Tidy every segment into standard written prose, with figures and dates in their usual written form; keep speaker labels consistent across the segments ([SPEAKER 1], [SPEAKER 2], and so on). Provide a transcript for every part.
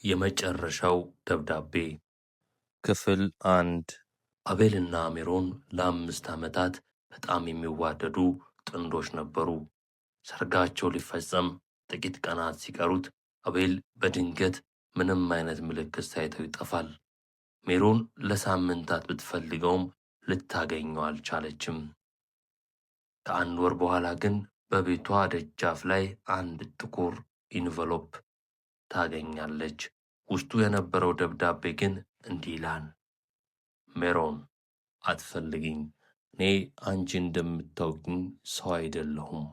[SPEAKER 1] የመጨረሻው ደብዳቤ ክፍል 1። አቤልና ሜሮን ለ5 ዓመታት በጣም የሚዋደዱ ጥንዶች ነበሩ። ሰርጋቸው ሊፈጸም ጥቂት ቀናት ሲቀሩት አቤል በድንገት ምንም አይነት ምልክት ሳይተው ይጠፋል። ሜሮን ለሳምንታት ብትፈልገውም ልታገኘው አልቻለችም። ከአንድ ወር በኋላ ግን በቤቷ ደጃፍ ላይ አንድ ጥቁር ኢንቨሎፕ ታገኛለች። ውስጡ የነበረው ደብዳቤ ግን እንዲህ ይላል። ሜሮን፣ አትፈልጊኝ። እኔ አንቺ እንደምታውቂኝ ሰው አይደለሁም።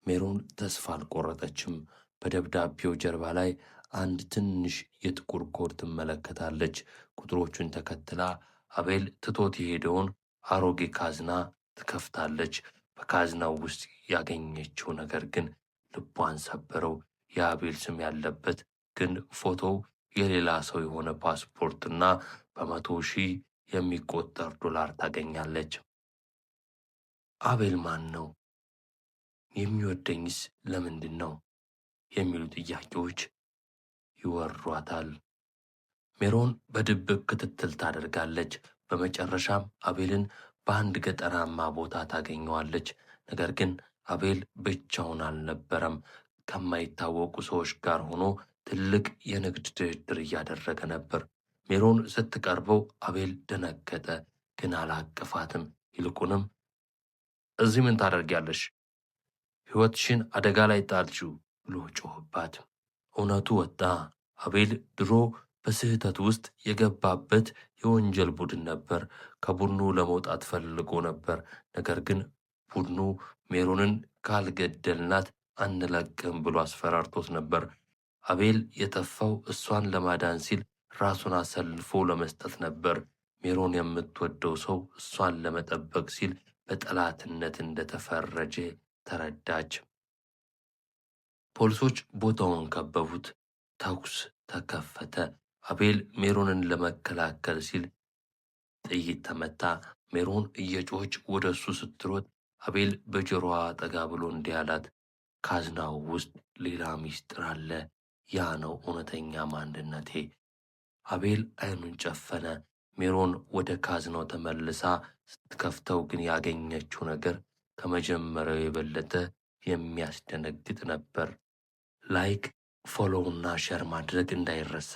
[SPEAKER 1] ሜሮን ተስፋ አልቆረጠችም። በደብዳቤው ጀርባ ላይ አንድ ትንሽ የጥቁር ኮድ ትመለከታለች። ቁጥሮቹን ተከትላ አቤል ትቶት የሄደውን አሮጌ ካዝና ትከፍታለች። በካዝናው ውስጥ ያገኘችው ነገር ግን ልቧን ሰበረው። የአቤል ስም ያለበት ግን ፎቶው የሌላ ሰው የሆነ ፓስፖርትና በ100,000 የሚቆጠር ዶላር ታገኛለች። አቤል ማን ነው? የሚወደኝስ ለምንድን ነው? የሚሉ ጥያቄዎች ይወሯታል። ሜሮን በድብቅ ክትትል ታደርጋለች። በመጨረሻም አቤልን በአንድ ገጠራማ ቦታ ታገኘዋለች። ነገር ግን አቤል ብቻውን አልነበረም። ከማይታወቁ ሰዎች ጋር ሆኖ ትልቅ የንግድ ድርድር እያደረገ ነበር። ሜሮን ስትቀርበው አቤል ደነገጠ፣ ግን አላቀፋትም። ይልቁንም እዚህ ምን ታደርጊያለሽ? ሕይወትሽን አደጋ ላይ ጣልሽው ብሎ ጮህባት። እውነቱ ወጣ። አቤል ድሮ በስህተት ውስጥ የገባበት የወንጀል ቡድን ነበር። ከቡድኑ ለመውጣት ፈልጎ ነበር። ነገር ግን ቡድኑ ሜሮንን ካልገደልናት አንለቅም ብሎ አስፈራርቶት ነበር። አቤል የጠፋው እሷን ለማዳን ሲል ራሱን አሰልፎ ለመስጠት ነበር። ሜሮን የምትወደው ሰው እሷን ለመጠበቅ ሲል በጠላትነት እንደተፈረጀ ተረዳች። ፖሊሶች ቦታውን ከበቡት። ተኩስ ተከፈተ። አቤል ሜሮንን ለመከላከል ሲል ጥይት ተመታ። ሜሮን እየጮኸች ወደ እሱ ስትሮጥ አቤል በጆሮዋ ጠጋ ብሎ እንዲህ አላት፣ ካዝናው ውስጥ ሌላ ሚስጥር አለ። ያ ነው እውነተኛ ማንነቴ። አቤል አይኑን ጨፈነ። ሜሮን ወደ ካዝናው ተመልሳ ስትከፍተው ግን ያገኘችው ነገር ከመጀመሪያው የበለጠ የሚያስደነግጥ ነበር። ላይክ፣ ፎሎው እና ሼር ማድረግ እንዳይረሳ።